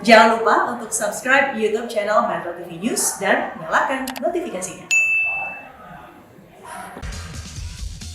Jangan lupa untuk subscribe YouTube channel Metro TV News dan nyalakan notifikasinya.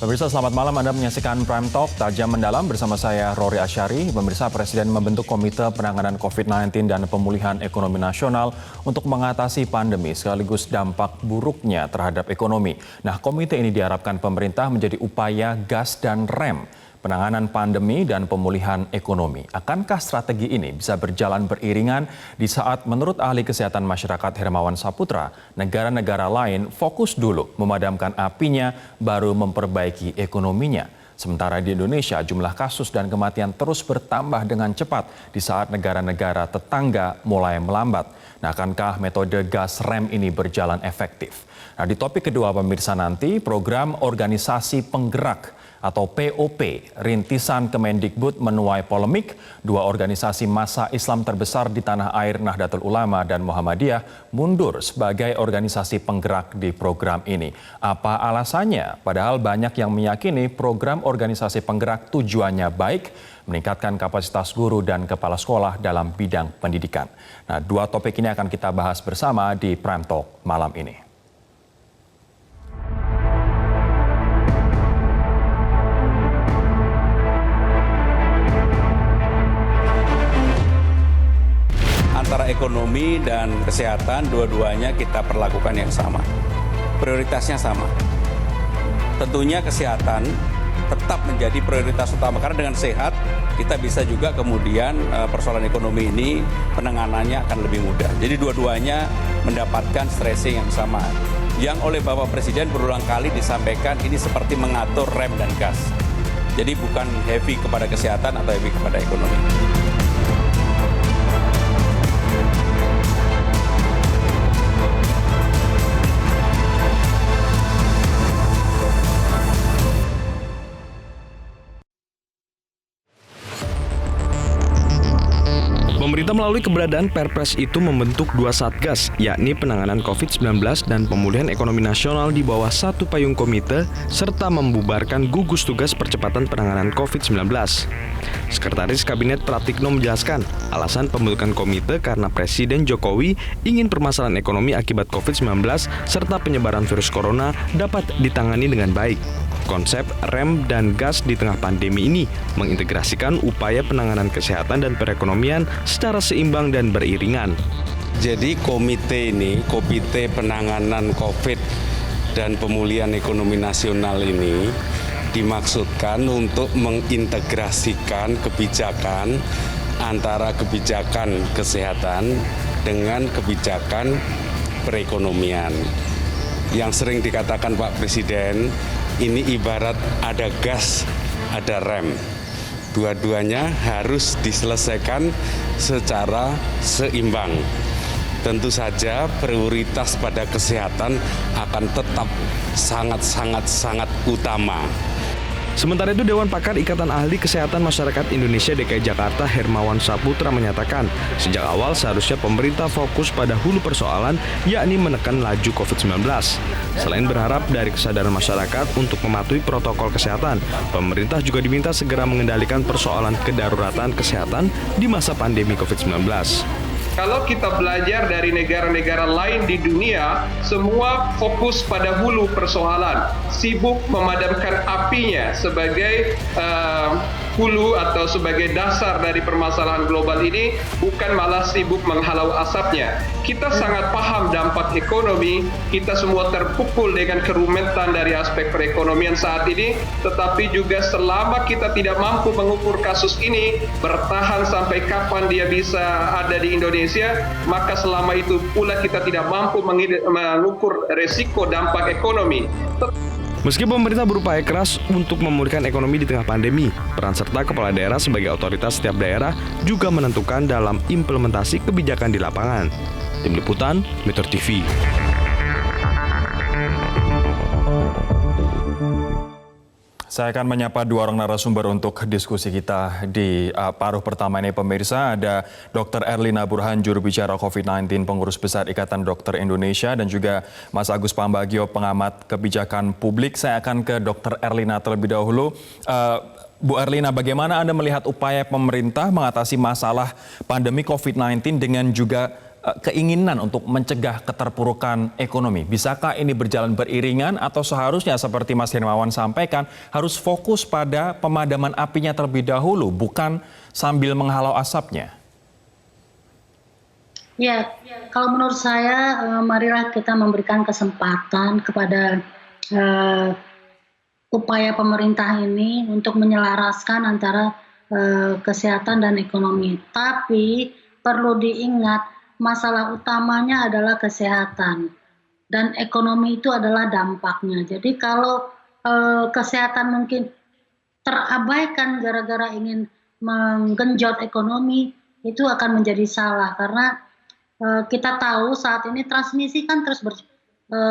Pemirsa, selamat malam. Anda menyaksikan Prime Talk Tajam Mendalam bersama saya, Rory Asyari. Pemirsa, Presiden membentuk Komite Penanganan COVID-19 dan Pemulihan Ekonomi Nasional untuk mengatasi pandemi sekaligus dampak buruknya terhadap ekonomi. Nah, komite ini diharapkan pemerintah menjadi upaya gas dan rem penanganan pandemi dan pemulihan ekonomi. Akankah strategi ini bisa berjalan beriringan di saat menurut ahli kesehatan masyarakat Hermawan Saputra, negara-negara lain fokus dulu memadamkan apinya baru memperbaiki ekonominya. Sementara di Indonesia jumlah kasus dan kematian terus bertambah dengan cepat di saat negara-negara tetangga mulai melambat. Nah, akankah metode gas rem ini berjalan efektif? Nah, di topik kedua pemirsa nanti, program organisasi penggerak atau POP, rintisan Kemendikbud menuai polemik. Dua organisasi massa Islam terbesar di tanah air, Nahdlatul Ulama dan Muhammadiyah, mundur sebagai organisasi penggerak di program ini. Apa alasannya? Padahal banyak yang meyakini program organisasi penggerak tujuannya baik, meningkatkan kapasitas guru dan kepala sekolah dalam bidang pendidikan. Nah, dua topik ini akan kita bahas bersama di Prime Talk malam ini. Antara ekonomi dan kesehatan, dua-duanya kita perlakukan yang sama. Prioritasnya sama. Tentunya kesehatan tetap menjadi prioritas utama, karena dengan sehat kita bisa juga kemudian persoalan ekonomi ini penanganannya akan lebih mudah. Jadi dua-duanya mendapatkan stressing yang sama. Yang oleh Bapak Presiden berulang kali disampaikan ini seperti mengatur rem dan gas. Jadi bukan heavy kepada kesehatan atau heavy kepada ekonomi. Pemerintah melalui keberadaan Perpres itu membentuk dua satgas, yakni penanganan COVID-19 dan pemulihan ekonomi nasional di bawah satu payung komite, serta membubarkan gugus tugas percepatan penanganan COVID-19. Sekretaris Kabinet Pratikno menjelaskan, alasan pembentukan komite karena Presiden Jokowi ingin permasalahan ekonomi akibat COVID-19 serta penyebaran virus corona dapat ditangani dengan baik. Konsep rem dan gas di tengah pandemi ini mengintegrasikan upaya penanganan kesehatan dan perekonomian secara seimbang dan beriringan. Jadi komite ini, Komite Penanganan COVID dan Pemulihan Ekonomi Nasional ini dimaksudkan untuk mengintegrasikan kebijakan antara kebijakan kesehatan dengan kebijakan perekonomian. Yang sering dikatakan Pak Presiden, ini ibarat ada gas, ada rem. Dua-duanya harus diselesaikan secara seimbang. Tentu saja prioritas pada kesehatan akan tetap sangat utama. Sementara itu, Dewan Pakar Ikatan Ahli Kesehatan Masyarakat Indonesia DKI Jakarta Hermawan Saputra menyatakan, sejak awal seharusnya pemerintah fokus pada hulu persoalan, yakni menekan laju COVID-19. Selain berharap dari kesadaran masyarakat untuk mematuhi protokol kesehatan, pemerintah juga diminta segera mengendalikan persoalan kedaruratan kesehatan di masa pandemi COVID-19. Kalau kita belajar dari negara-negara lain di dunia, semua fokus pada hulu persoalan, sibuk memadamkan apinya sebagai hulu atau sebagai dasar dari permasalahan global ini, bukan malah sibuk menghalau asapnya. Kita sangat paham dampak ekonomi, kita semua terpukul dengan kerumitan dari aspek perekonomian saat ini, tetapi juga selama kita tidak mampu mengukur kasus ini, bertahan sampai kapan dia bisa ada di Indonesia, maka selama itu pula kita tidak mampu mengukur resiko dampak ekonomi. Meski pemerintah berupaya keras untuk memulihkan ekonomi di tengah pandemi, peran serta kepala daerah sebagai otoritas setiap daerah juga menentukan dalam implementasi kebijakan di lapangan. Tim Liputan, Metro TV. Saya akan menyapa dua orang narasumber untuk diskusi kita di paruh pertama ini, pemirsa. Ada Dr. Erlina Burhan, juru bicara COVID-19, pengurus besar Ikatan Dokter Indonesia, dan juga Mas Agus Pambagio, pengamat kebijakan publik. Saya akan ke Dr. Erlina terlebih dahulu. Bu Erlina, bagaimana Anda melihat upaya pemerintah mengatasi masalah pandemi COVID-19 dengan juga keinginan untuk mencegah keterpurukan ekonomi? Bisakah ini berjalan beriringan atau seharusnya seperti Mas Hermawan sampaikan harus fokus pada pemadaman apinya terlebih dahulu, bukan sambil menghalau asapnya? Ya, kalau menurut saya, marilah kita memberikan kesempatan kepada upaya pemerintah ini untuk menyelaraskan antara kesehatan dan ekonomi. Tapi perlu diingat, masalah utamanya adalah kesehatan dan ekonomi itu adalah dampaknya. Jadi kalau kesehatan mungkin terabaikan gara-gara ingin menggenjot ekonomi, itu akan menjadi salah karena kita tahu saat ini transmisi kan terus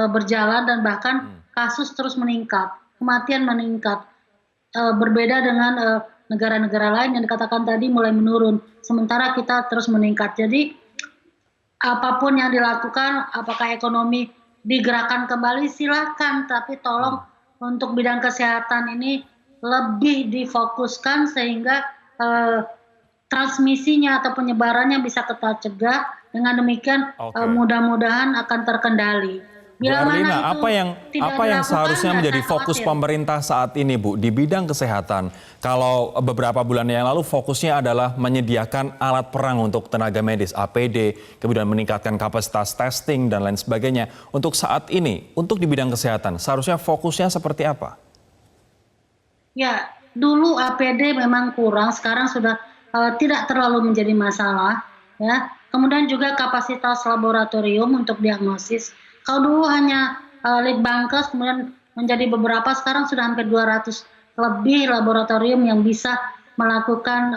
berjalan dan bahkan kasus terus meningkat, kematian meningkat. Berbeda dengan negara-negara lain yang dikatakan tadi mulai menurun, sementara kita terus meningkat. Jadi apapun yang dilakukan, apakah ekonomi digerakkan kembali, silakan, tapi tolong untuk bidang kesehatan ini lebih difokuskan sehingga transmisinya atau penyebarannya bisa kita cegah. Dengan demikian mudah-mudahan akan terkendali. Bu Erlina, apa yang seharusnya menjadi fokus pemerintah saat ini, Bu, di bidang kesehatan? Kalau beberapa bulan yang lalu fokusnya adalah menyediakan alat perang untuk tenaga medis, APD, kemudian meningkatkan kapasitas testing dan lain sebagainya. Untuk saat ini, untuk di bidang kesehatan, seharusnya fokusnya seperti apa? Ya, dulu APD memang kurang, sekarang sudah tidak terlalu menjadi masalah, ya. Kemudian juga kapasitas laboratorium untuk diagnosis. Kalau dulu hanya Litbangkes, kemudian menjadi beberapa, sekarang sudah hampir 200 lebih laboratorium yang bisa melakukan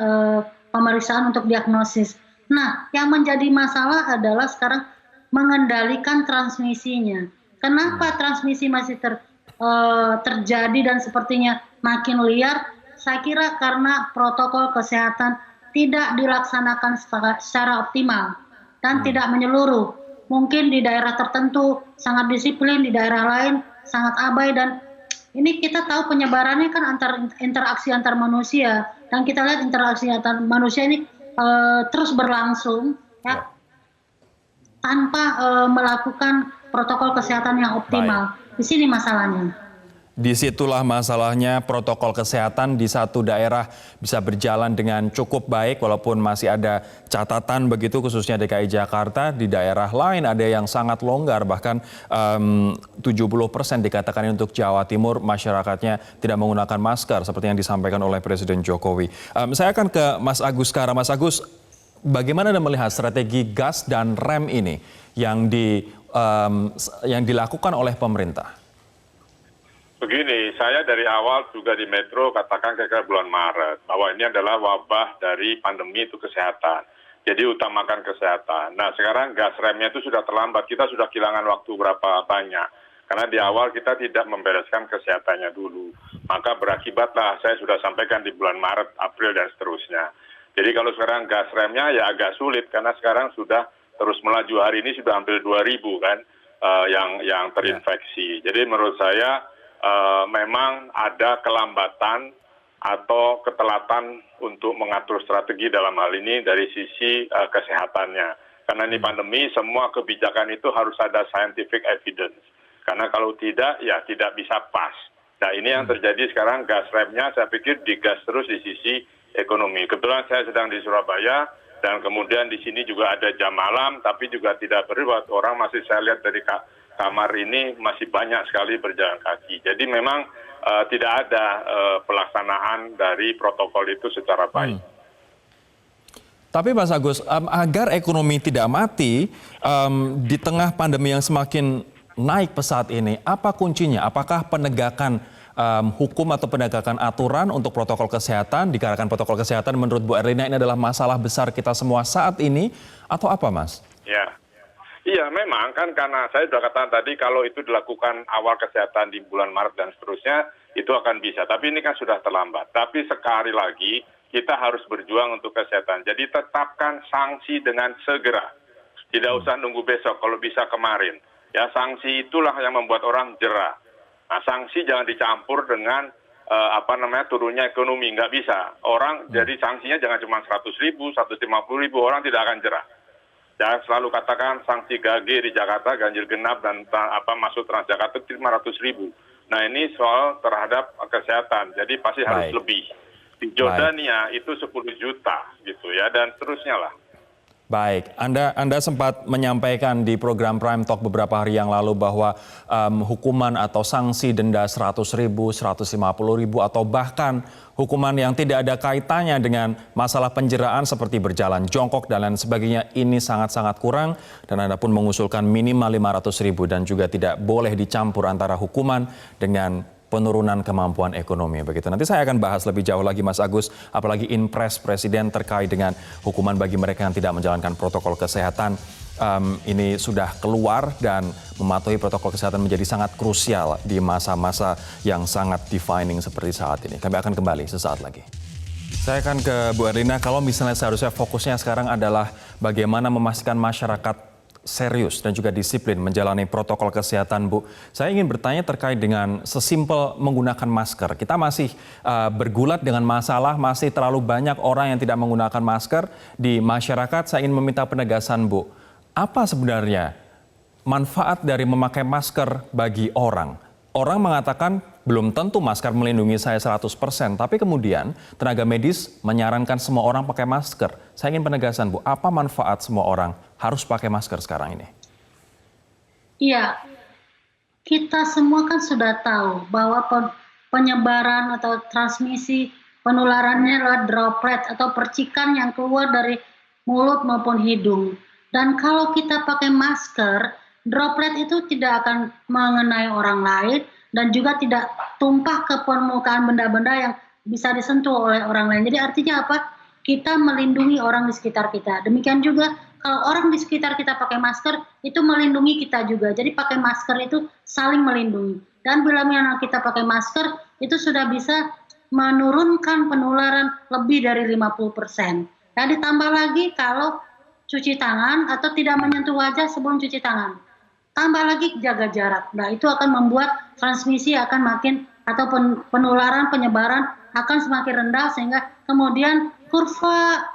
pemeriksaan untuk diagnosis. Nah, yang menjadi masalah adalah sekarang mengendalikan transmisinya. Kenapa transmisi masih terjadi dan sepertinya makin liar? Saya kira karena protokol kesehatan tidak dilaksanakan secara optimal dan tidak menyeluruh. Mungkin di daerah tertentu sangat disiplin, di daerah lain sangat abai, dan ini kita tahu penyebarannya kan interaksi antar manusia, dan kita lihat interaksi antar manusia ini terus berlangsung ya, tanpa melakukan protokol kesehatan yang optimal. Di sini masalahnya. Disitulah masalahnya, protokol kesehatan di satu daerah bisa berjalan dengan cukup baik walaupun masih ada catatan begitu, khususnya DKI Jakarta. Di daerah lain ada yang sangat longgar, bahkan 70% dikatakan untuk Jawa Timur masyarakatnya tidak menggunakan masker seperti yang disampaikan oleh Presiden Jokowi. Saya akan ke Mas Agus sekarang. Mas Agus, bagaimana Anda melihat strategi gas dan rem ini yang dilakukan oleh pemerintah? Begini, saya dari awal juga di Metro katakan kira-kira bulan Maret bahwa ini adalah wabah dari pandemi itu kesehatan. Jadi utamakan kesehatan. Nah sekarang gas remnya itu sudah terlambat, kita sudah kehilangan waktu berapa banyak. Karena di awal kita tidak membereskan kesehatannya dulu. Maka berakibatlah, saya sudah sampaikan di bulan Maret, April dan seterusnya. Jadi kalau sekarang gas remnya ya agak sulit karena sekarang sudah terus melaju. Hari ini sudah hampir 2.000 kan yang terinfeksi. Jadi menurut saya memang ada kelambatan atau ketelatan untuk mengatur strategi dalam hal ini dari sisi kesehatannya. Karena ini pandemi, semua kebijakan itu harus ada scientific evidence. Karena kalau tidak, ya tidak bisa pas. Nah ini yang terjadi sekarang, gas remnya saya pikir digas terus di sisi ekonomi. Kebetulan saya sedang di Surabaya, dan kemudian di sini juga ada jam malam, tapi juga tidak berbuat. Orang masih saya lihat dari kamar ini masih banyak sekali berjalan kaki. Jadi memang tidak ada pelaksanaan dari protokol itu secara baik. Tapi Mas Agus, agar ekonomi tidak mati di tengah pandemi yang semakin naik pesat ini, apa kuncinya? Apakah penegakan hukum atau penegakan aturan untuk protokol kesehatan, dikarenakan protokol kesehatan menurut Bu Erlina ini adalah masalah besar kita semua saat ini, atau apa Mas? Ya. Iya memang kan, karena saya sudah katakan tadi kalau itu dilakukan awal kesehatan di bulan Maret dan seterusnya itu akan bisa. Tapi ini kan sudah terlambat. Tapi sekali lagi kita harus berjuang untuk kesehatan. Jadi tetapkan sanksi dengan segera. Tidak usah nunggu besok, kalau bisa kemarin. Ya sanksi itulah yang membuat orang jera. Nah sanksi jangan dicampur dengan turunnya ekonomi, nggak bisa. Orang jadi sanksinya jangan cuma 100.000, 150.000, orang tidak akan jerah. Jangan selalu katakan sanksi gage di Jakarta, ganjil genap dan masuk Transjakarta 500.000. Nah ini soal terhadap kesehatan, jadi pasti harus lebih. Di Jordania itu 10 juta gitu ya, dan seterusnya lah. Baik, Anda sempat menyampaikan di program Prime Talk beberapa hari yang lalu bahwa hukuman atau sanksi denda 100.000, 150.000 atau bahkan hukuman yang tidak ada kaitannya dengan masalah penjeraan seperti berjalan jongkok dan lain sebagainya ini sangat-sangat kurang, dan Anda pun mengusulkan minimal 500.000 dan juga tidak boleh dicampur antara hukuman dengan penurunan kemampuan ekonomi begitu. Nanti saya akan bahas lebih jauh lagi Mas Agus, apalagi impres Presiden terkait dengan hukuman bagi mereka yang tidak menjalankan protokol kesehatan. Ini sudah keluar dan mematuhi protokol kesehatan menjadi sangat krusial di masa-masa yang sangat defining seperti saat ini. Kami akan kembali sesaat lagi. Saya akan ke Bu Erlina, kalau misalnya seharusnya fokusnya sekarang adalah bagaimana memastikan masyarakat serius dan juga disiplin menjalani protokol kesehatan, Bu. Saya ingin bertanya terkait dengan sesimpel menggunakan masker. Kita masih bergulat dengan masalah masih terlalu banyak orang yang tidak menggunakan masker di masyarakat. Saya ingin meminta penegasan, Bu. Apa sebenarnya manfaat dari memakai masker bagi orang? Orang mengatakan belum tentu masker melindungi saya 100%, tapi kemudian tenaga medis menyarankan semua orang pakai masker. Saya ingin penegasan, Bu, apa manfaat semua orang harus pakai masker sekarang ini? Iya, kita semua kan sudah tahu bahwa penyebaran atau transmisi penularannya adalah droplet atau percikan yang keluar dari mulut maupun hidung. Dan kalau kita pakai masker, droplet itu tidak akan mengenai orang lain dan juga tidak tumpah ke permukaan benda-benda yang bisa disentuh oleh orang lain. Jadi artinya apa? Kita melindungi orang di sekitar kita. Demikian juga kalau orang di sekitar kita pakai masker, itu melindungi kita juga. Jadi pakai masker itu saling melindungi. Dan bila mana kita pakai masker, itu sudah bisa menurunkan penularan lebih dari 50%. Dan ditambah lagi kalau cuci tangan atau tidak menyentuh wajah sebelum cuci tangan. Tambah lagi jaga jarak. Nah, itu akan membuat transmisi akan makin atau penularan, penyebaran akan semakin rendah sehingga kemudian kurva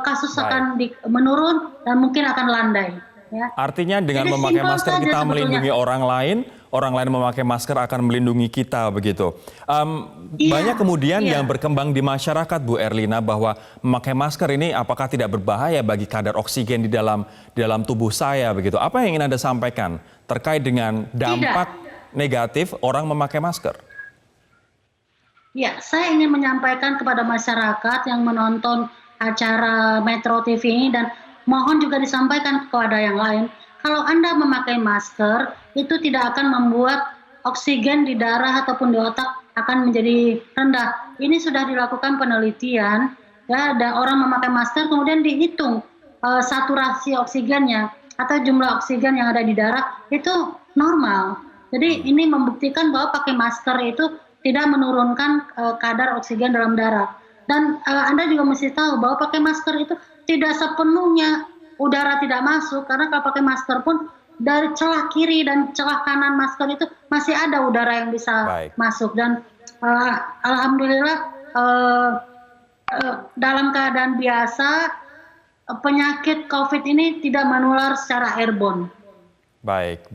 kasus akan menurun dan mungkin akan landai. Ya. Artinya dengan Jadi memakai simpel masker saja kita sebetulnya. melindungi orang lain memakai masker akan melindungi kita begitu. Banyak kemudian yang berkembang di masyarakat, Bu Erlina, bahwa memakai masker ini apakah tidak berbahaya bagi kadar oksigen di dalam tubuh saya begitu. Apa yang ingin Anda sampaikan terkait dengan dampak negatif orang memakai masker? Ya, saya ingin menyampaikan kepada masyarakat yang menonton acara Metro TV ini dan mohon juga disampaikan kepada yang lain. Kalau Anda memakai masker, itu tidak akan membuat oksigen di darah ataupun di otak akan menjadi rendah. Ini sudah dilakukan penelitian, ya, dan orang memakai masker kemudian dihitung saturasi oksigennya atau jumlah oksigen yang ada di darah itu normal. Jadi ini membuktikan bahwa pakai masker itu tidak menurunkan kadar oksigen dalam darah. Dan Anda juga mesti tahu bahwa pakai masker itu tidak sepenuhnya udara tidak masuk, karena kalau pakai masker pun dari celah kiri dan celah kanan masker itu masih ada udara yang bisa masuk. Dan alhamdulillah dalam keadaan biasa penyakit COVID ini tidak menular secara airborne. Baik.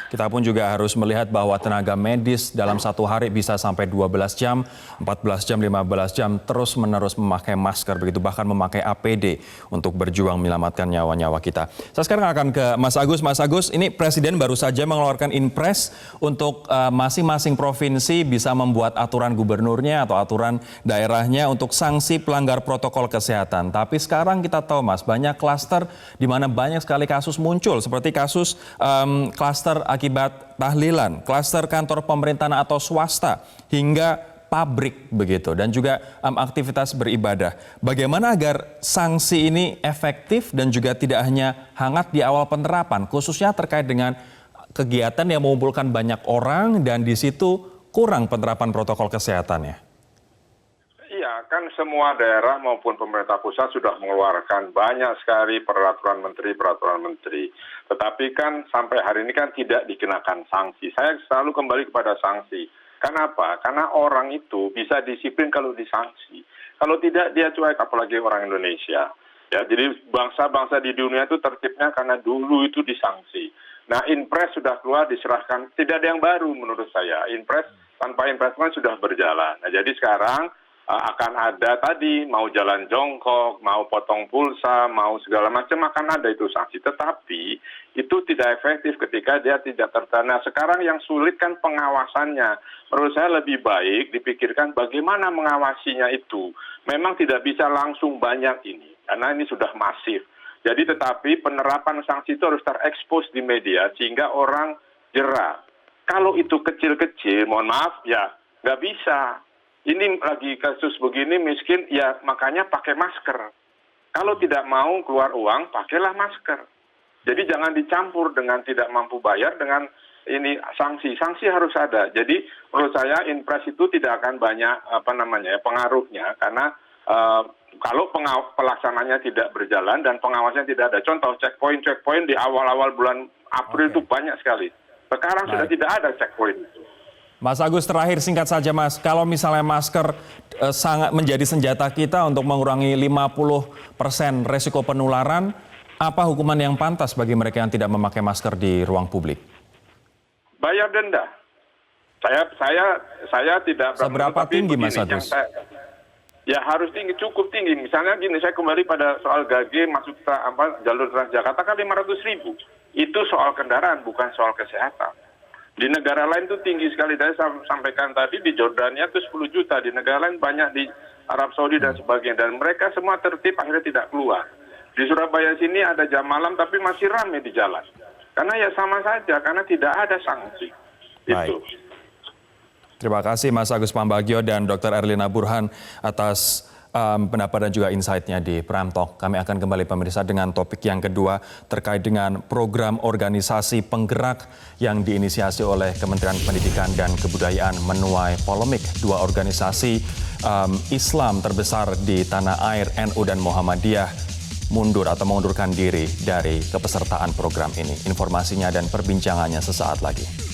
Kita pun juga harus melihat bahwa tenaga medis dalam satu hari bisa sampai 12 jam, 14 jam, 15 jam terus-menerus memakai masker, begitu bahkan memakai APD untuk berjuang menyelamatkan nyawa-nyawa kita. Saya sekarang akan ke Mas Agus. Mas Agus, ini Presiden baru saja mengeluarkan impres untuk masing-masing provinsi bisa membuat aturan gubernurnya atau aturan daerahnya untuk sanksi pelanggar protokol kesehatan. Tapi sekarang kita tahu, Mas, banyak klaster di mana banyak sekali kasus muncul, seperti kasus klaster akibat tahlilan, klaster kantor pemerintahan atau swasta, hingga pabrik begitu, dan juga aktivitas beribadah. Bagaimana agar sanksi ini efektif dan juga tidak hanya hangat di awal penerapan, khususnya terkait dengan kegiatan yang mengumpulkan banyak orang dan di situ kurang penerapan protokol kesehatannya? Iya, kan semua daerah maupun pemerintah pusat sudah mengeluarkan banyak sekali peraturan menteri. Tetapi kan sampai hari ini kan tidak dikenakan sanksi. Saya selalu kembali kepada sanksi. Kenapa? Karena orang itu bisa disiplin kalau disanksi. Kalau tidak dia cuek, apalagi orang Indonesia. Ya, jadi bangsa-bangsa di dunia itu tertibnya karena dulu itu disanksi. Nah, Inpres sudah keluar diserahkan, tidak ada yang baru menurut saya. Inpres tanpa Inpres kan sudah berjalan. Nah, jadi sekarang akan ada tadi mau jalan jongkok, mau potong pulsa, mau segala macam akan ada itu sanksi. Tetapi itu tidak efektif ketika dia tidak tertanda. Sekarang yang sulit kan pengawasannya. Menurut saya lebih baik dipikirkan bagaimana mengawasinya itu. Memang tidak bisa langsung banyak ini, karena ini sudah masif. Jadi tetapi penerapan sanksi itu harus terekspos di media sehingga orang jera. Kalau itu kecil-kecil, mohon maaf ya nggak bisa. Ini lagi kasus begini miskin, ya makanya pakai masker. Kalau tidak mau keluar uang, pakailah masker. Jadi jangan dicampur dengan tidak mampu bayar dengan ini sanksi. Sanksi harus ada. Jadi menurut saya Inpres itu tidak akan banyak pengaruhnya karena kalau pelaksananya tidak berjalan dan pengawasannya tidak ada. Contoh checkpoint di awal-awal bulan April itu banyak sekali. Sekarang sudah tidak ada checkpoint itu. Mas Agus, terakhir singkat saja Mas, kalau misalnya masker sangat menjadi senjata kita untuk mengurangi 50% resiko penularan, apa hukuman yang pantas bagi mereka yang tidak memakai masker di ruang publik? Bayar denda. Saya tidak. Seberapa tinggi Mas Agus? Ya harus tinggi, cukup tinggi. Misalnya gini, saya kembali pada soal gage masuk jalur Transjakarta kan 500.000. Itu soal kendaraan, bukan soal kesehatan. Di negara lain itu tinggi sekali. Saya sampaikan tadi di Jordania itu 10 juta. Di negara lain banyak di Arab Saudi dan sebagainya. Dan mereka semua tertib akhirnya tidak keluar. Di Surabaya sini ada jam malam tapi masih ramai di jalan. Karena ya sama saja, karena tidak ada sanksi. Itu. Terima kasih Mas Agus Pambagio dan Dr. Erlina Burhan atas pendapat dan juga insight-nya di Prime Talk. Kami akan kembali pemirsa dengan topik yang kedua terkait dengan program organisasi penggerak yang diinisiasi oleh Kementerian Pendidikan dan Kebudayaan menuai polemik. Dua organisasi Islam terbesar di tanah air, NU dan Muhammadiyah, mundur atau mengundurkan diri dari kepesertaan program ini. Informasinya dan perbincangannya sesaat lagi.